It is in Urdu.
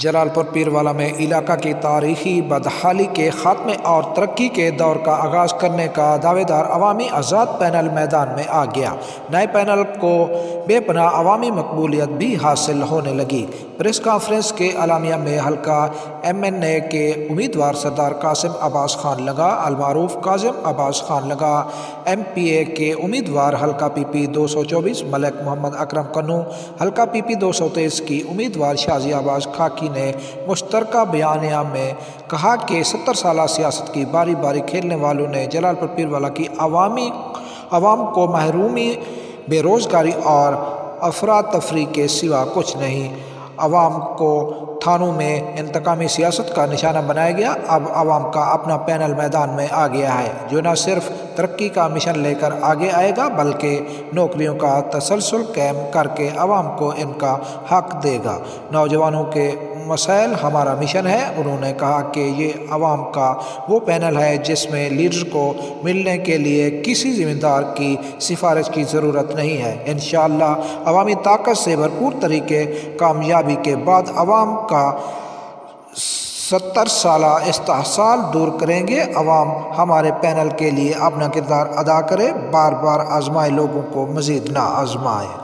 جلال پور پیروالا میں علاقہ کی تاریخی بدحالی کے خاتمے اور ترقی کے دور کا آغاز کرنے کا دعوے دار عوامی آزاد پینل میدان میں آ گیا۔ نئے پینل کو بے پناہ عوامی مقبولیت بھی حاصل ہونے لگی۔ پریس کانفرنس کے اعلامیہ میں حلقہ MNA کے امیدوار سردار قاسم عباس خان لگا المعروف کاظم عباس خان لگا، MPA کے امیدوار حلقہ PP 224 ملک محمد اکرم کنو، حلقہ PP 223 کی امیدوار شازیہ عباس خاکی نے مشترکہ بیانیہ میں کہا کہ 70 سالہ سیاست کی باری باری کھیلنے والوں نے جلال پور پیروالا کی عوام کو محرومی، بے روزگاری اور افراتفری کے سوا کچھ نہیں۔ عوام کو تھانوں میں انتقامی سیاست کا نشانہ بنایا گیا۔ اب عوام کا اپنا پینل میدان میں آ گیا ہے جو نہ صرف ترقی کا مشن لے کر آگے آئے گا بلکہ نوکریوں کا تسلسل قائم کر کے عوام کو ان کا حق دے گا۔ نوجوانوں کے مسائل ہمارا مشن ہے۔ انہوں نے کہا کہ یہ عوام کا وہ پینل ہے جس میں لیڈر کو ملنے کے لیے کسی ذمہ دار کی سفارش کی ضرورت نہیں ہے۔ انشاءاللہ عوامی طاقت سے بھرپور طریقے کامیابی کے بعد عوام کا 70 سالہ استحصال دور کریں گے۔ عوام ہمارے پینل کے لیے اپنا کردار ادا کرے، بار بار آزمائے لوگوں کو مزید نہ آزمائے۔